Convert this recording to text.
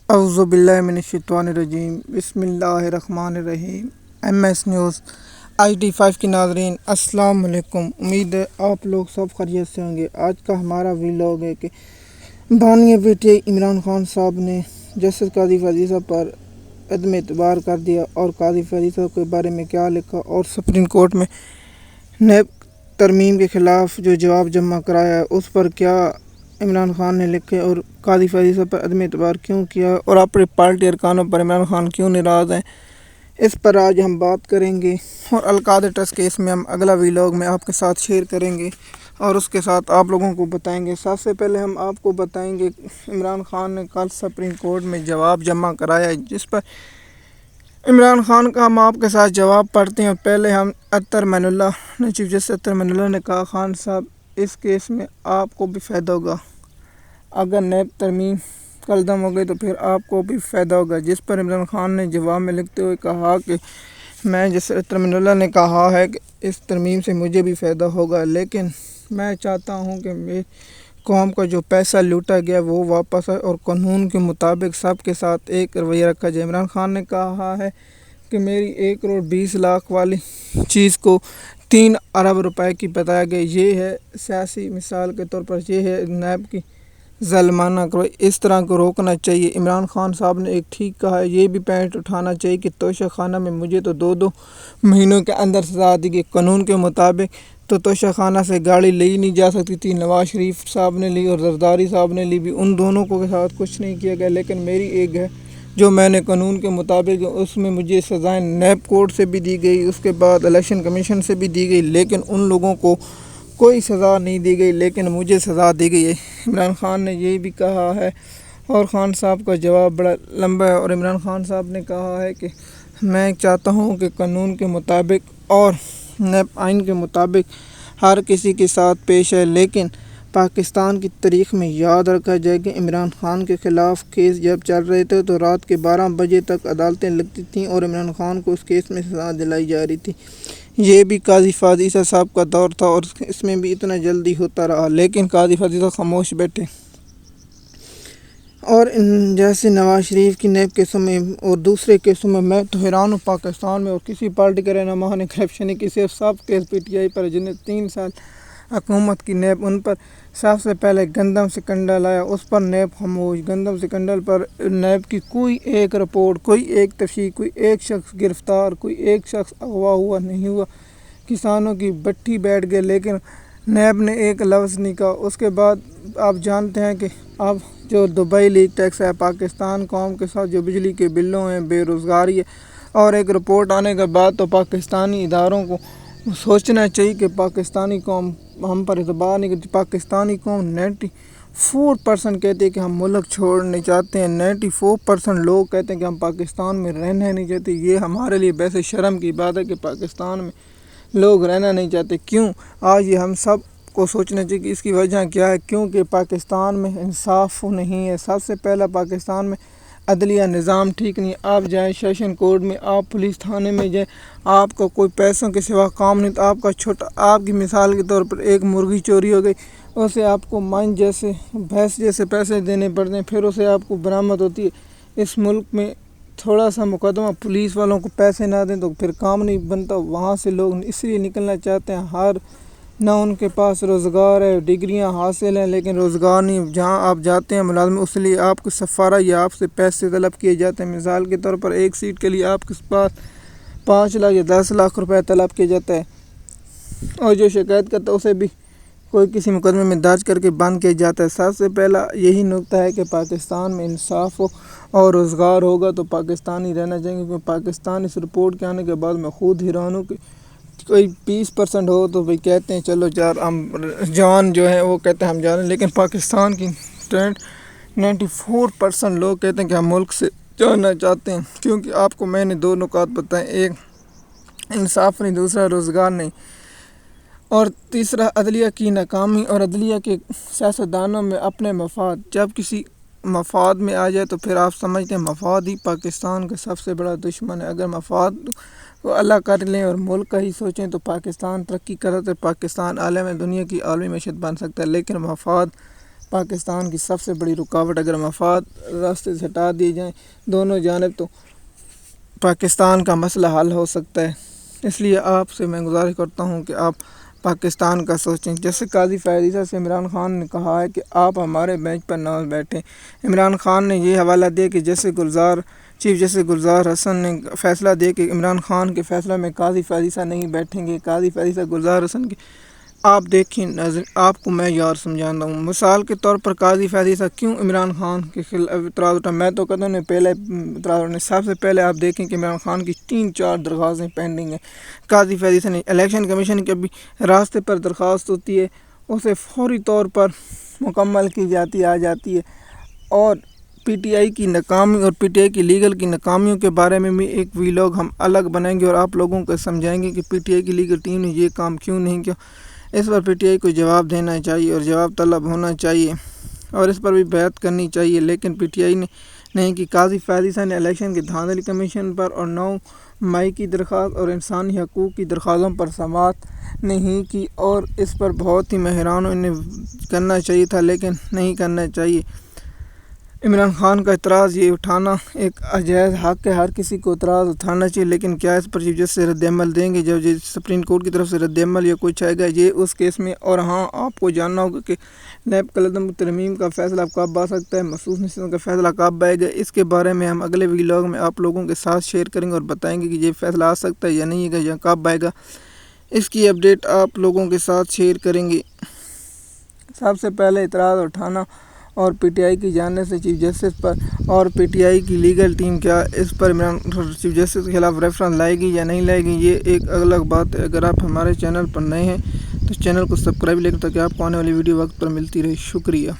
اعوذ باللہ من الشیطان الرجیم، بسم اللہ الرحمن الرحیم۔ MS نیوز IT5 کی ناظرین السلام علیکم، امید ہے آپ لوگ سب خیریت سے ہوں گے۔ آج کا ہمارا ویلاگ ہے کہ بانیہ بیٹے عمران خان صاحب نے جسٹس قاضی فاضل صاحب پر عدم اعتبار کر دیا اور قاضی فاضل صاحب کے بارے میں کیا لکھا اور سپریم کورٹ میں نیب ترمیم کے خلاف جو جواب جمع کرایا ہے اس پر کیا عمران خان نے لکھے اور قاضی فاضل صاحب پر عدم اعتبار کیوں کیا اور اپنے پارٹی ارکانوں پر عمران خان کیوں ناراض ہیں، اس پر آج ہم بات کریں گے۔ اور القادر ٹرسٹ کیس میں ہم اگلا ویلاگ میں آپ کے ساتھ شیئر کریں گے اور اس کے ساتھ آپ لوگوں کو بتائیں گے۔ سب سے پہلے ہم آپ کو بتائیں گے عمران خان نے کل سپریم کورٹ میں جواب جمع کرایا جس پر عمران خان کا ہم آپ کے ساتھ جواب پڑھتے ہیں۔ پہلے ہم اطہر معین اللہ نے چیف جسٹس اطہر معین اللہ نے کہا خان صاحب اس کیس میں آپ کو بھی فائدہ ہوگا، اگر نیب ترمیم کالعدم ہو گئی تو پھر آپ کو بھی فائدہ ہوگا، جس پر عمران خان نے جواب میں لکھتے ہوئے کہا کہ میں جسٹس اطہر معین اللہ نے کہا ہے کہ اس ترمیم سے مجھے بھی فائدہ ہوگا، لیکن میں چاہتا ہوں کہ میری قوم کا جو پیسہ لوٹا گیا وہ واپس آئے اور قانون کے مطابق سب کے ساتھ ایک رویہ رکھا جائے۔ عمران خان نے کہا ہے کہ میری 1,20,00,000 والی چیز کو 3 ارب روپے کی بتایا گیا، یہ ہے سیاسی مثال کے طور پر، یہ ہے نیب کی ظالمانہ کارروائی، اس طرح کو روکنا چاہیے۔ عمران خان صاحب نے ایک ٹھیک کہا ہے، یہ بھی پوائنٹ اٹھانا چاہیے کہ توشہ خانہ میں مجھے تو 2 مہینوں کے اندر سزا دی گئی، قانون کے مطابق تو توشہ خانہ سے گاڑی لی نہیں جا سکتی تھی، نواز شریف صاحب نے لی اور زرداری صاحب نے لی بھی، ان دونوں کو کے ساتھ کچھ نہیں کیا گیا، لیکن میری ایک ہے جو میں نے قانون کے مطابق اس میں مجھے سزائیں نیب کورٹ سے بھی دی گئی، اس کے بعد الیکشن کمیشن سے بھی دی گئی، لیکن ان لوگوں کو کوئی سزا نہیں دی گئی، لیکن مجھے سزا دی گئی ہے۔ عمران خان نے یہ بھی کہا ہے اور خان صاحب کا جواب بڑا لمبا ہے اور عمران خان صاحب نے کہا ہے کہ میں چاہتا ہوں کہ قانون کے مطابق اور نیب آئین کے مطابق ہر کسی کے ساتھ پیش ہے، لیکن پاکستان کی تاریخ میں یاد رکھا جائے کہ عمران خان کے خلاف کیس جب چل رہے تھے تو رات کے 12 بجے تک عدالتیں لگتی تھیں اور عمران خان کو اس کیس میں سزا دلائی جا رہی تھی۔ یہ بھی قاضی فاضل صاحب کا دور تھا اور اس میں بھی اتنا جلدی ہوتا رہا، لیکن قاضی فاضل صاحب خاموش بیٹھے۔ اور جیسے نواز شریف کی نیب کیسوں میں اور دوسرے کیسوں میں تو حیران ہوں، پاکستان میں اور کسی پارٹی کے رہنما نے کرپشن کی صرف سب کیس PTI پر جنہیں 3 سال حکومت کی نیب، ان پر سب سے پہلے گندم سکنڈل آیا، اس پر نیب خاموش۔ گندم سکنڈل پر نیب کی کوئی ایک رپورٹ، کوئی ایک تفتیش، کوئی ایک شخص گرفتار، کوئی ایک شخص اغوا ہوا نہیں ہوا، کسانوں کی بٹھی بیٹھ گئے، لیکن نیب نے ایک لفظ نہیں کہا۔ اس کے بعد آپ جانتے ہیں کہ اب جو دبئی لیگ ٹیکس ہے، پاکستان قوم کے ساتھ جو بجلی کے بلوں ہیں، بے روزگاری ہے، اور ایک رپورٹ آنے کے بعد تو پاکستانی اداروں کو سوچنا چاہیے کہ پاکستانی قوم ہم پر اعتبار نہیں کرتی۔ پاکستانی قوم 94% کہتے ہیں کہ ہم ملک چھوڑنے چاہتے ہیں، 94% لوگ کہتے ہیں کہ ہم پاکستان میں رہنا نہیں چاہتے۔ یہ ہمارے لیے ویسے شرم کی بات ہے کہ پاکستان میں لوگ رہنا نہیں چاہتے۔ کیوں؟ آج یہ ہم سب کو سوچنا چاہیے کہ اس کی وجہ کیا ہے، کیونکہ پاکستان میں انصاف نہیں ہے۔ سب سے پہلا پاکستان میں عدلیہ نظام ٹھیک نہیں ہے۔ آپ جائیں سیشن کورٹ میں، آپ پولیس تھانے میں جائیں، آپ کو کوئی پیسوں کے سوا کام نہیں، تو آپ کا چھوٹا، آپ کی مثال کے طور پر ایک مرغی چوری ہو گئی، اسے آپ کو من جیسے بھینس جیسے پیسے دینے پڑتے ہیں، پھر اسے آپ کو برآمد ہوتی ہے۔ اس ملک میں تھوڑا سا مقدمہ پولیس والوں کو پیسے نہ دیں تو پھر کام نہیں بنتا، وہاں سے لوگ اس لیے نکلنا چاہتے ہیں، نہ ان کے پاس روزگار ہے، ڈگریاں حاصل ہیں لیکن روزگار نہیں، جہاں آپ جاتے ہیں ملازمت اس لیے آپ کو سفارہ یا آپ سے پیسے طلب کیے جاتے ہیں۔ مثال کے طور پر ایک سیٹ کے لیے آپ کے پاس 5 لاکھ یا 10 لاکھ روپے طلب کیا جاتا ہے، اور جو شکایت کرتا ہے اسے بھی کوئی کسی مقدمے میں درج کر کے بند کیا جاتا ہے۔ سب سے پہلا یہی نقطہ ہے کہ پاکستان میں انصاف ہو اور روزگار ہوگا تو پاکستانی رہنا چاہیں گے، کیونکہ پاکستان اس رپورٹ کے آنے کے بعد میں خود حیران ہوں کہ کوئی 20% ہو تو بھئی کہتے ہیں چلو یار ہم جان جو ہے وہ کہتے ہیں ہم جان، لیکن پاکستان کی 94% لوگ کہتے ہیں کہ ہم ملک سے جانا چاہتے ہیں، کیونکہ آپ کو میں نے 2 نکات بتائیں، ایک انصاف نہیں، دوسرا روزگار نہیں، اور تیسرا عدلیہ کی ناکامی اور عدلیہ کے سیاستدانوں میں اپنے مفاد، جب کسی مفاد میں آ جائے تو پھر آپ سمجھتے ہیں مفاد ہی پاکستان کا سب سے بڑا دشمن ہے۔ اگر مفاد کو اللہ کر لیں اور ملک کا ہی سوچیں تو پاکستان ترقی کرتا ہے، پاکستان عالم دنیا کی عالمی معیشت بن سکتا ہے، لیکن مفاد پاکستان کی سب سے بڑی رکاوٹ اگر مفاد راستے سے ہٹا دیے جائیں دونوں جانب تو پاکستان کا مسئلہ حل ہو سکتا ہے۔ اس لیے آپ سے میں گزارش کرتا ہوں کہ آپ پاکستان کا سوچیں۔ جیسے قاضی فیاض عیسیٰ سے عمران خان نے کہا ہے کہ آپ ہمارے بینچ پر نہ بیٹھیں۔ عمران خان نے یہ حوالہ دیا کہ جیسے چیف جسٹس گلزار حسن نے فیصلہ دیا کہ عمران خان کے فیصلہ میں قاضی فیاض عیسیٰ نہیں بیٹھیں گے، قاضی فیاض عیسیٰ گلزار حسن کی آپ دیکھیں آپ کو میں یار سمجھاتا ہوں۔ مثال کے طور پر قاضی فیاض عیسیٰ کیوں عمران خان کے خلاف اعتراض اٹھا؟ میں تو کہتا ہوں پہلے اعتراض اٹھنے سب سے پہلے آپ دیکھیں کہ عمران خان کی 3-4 درخواستیں پینڈنگ ہیں۔ قاضی فیاض عیسیٰ نے الیکشن کمیشن کے بھی راستے پر درخواست ہوتی ہے، اسے فوری طور پر مکمل کی جاتی آ جاتی ہے، اور پی ٹی آئی کی ناکامی اور پی ٹی آئی کی لیگل کی ناکامیوں کے بارے میں بھی ایک ویلاگ ہم الگ بنائیں گے اور آپ لوگوں کو سمجھائیں گے کہ پی ٹی آئی کی لیگل ٹیم نے یہ کام کیوں نہیں کیا۔ اس پر پی ٹی آئی کو جواب دینا چاہیے اور جواب طلب ہونا چاہیے اور اس پر بھی بحث کرنی چاہیے، لیکن پی ٹی آئی نے نہیں کی۔ قاضی فیاض عیسیٰ نے الیکشن کے دھاندلی کمیشن پر اور 9 مئی کی درخواست اور انسانی حقوق کی درخواستوں پر سماعت نہیں کی، اور اس پر بہت ہی ماہرانہ انہیں کرنا چاہیے تھا لیکن نہیں کرنا چاہیے۔ عمران خان کا اعتراض یہ اٹھانا ایک جائز حق ہے، ہر کسی کو اعتراض اٹھانا چاہیے، لیکن کیا اس پر چیف جسٹس سے رد عمل دیں گے؟ جب سپریم کورٹ کی طرف سے رد عمل یا کچھ آئے گا یہ اس کیس میں۔ اور ہاں، آپ کو جاننا ہوگا کہ نیب قلم ترمیم کا فیصلہ کب آ سکتا ہے، مخصوص نشستوں کا فیصلہ کب آئے گا، اس کے بارے میں ہم اگلے ویلاگ میں آپ لوگوں کے ساتھ شیئر کریں گے اور بتائیں گے کہ یہ فیصلہ آ سکتا ہے یا نہیں ہے یا کب آئے گا، اس کی اپڈیٹ آپ لوگوں کے ساتھ شیئر کریں گے۔ سب سے پہلے اعتراض اٹھانا اور پی ٹی آئی کی جانب سے چیف جسٹس پر اور پی ٹی آئی کی لیگل ٹیم کیا اس پر چیف جسٹس کے خلاف ریفرنس لائے گی یا نہیں لائے گی، یہ ایک الگ بات ہے۔ اگر آپ ہمارے چینل پر نئے ہیں تو چینل کو سبسکرائب لے کر تاکہ آپ کو آنے والی ویڈیو وقت پر ملتی رہے۔ شکریہ۔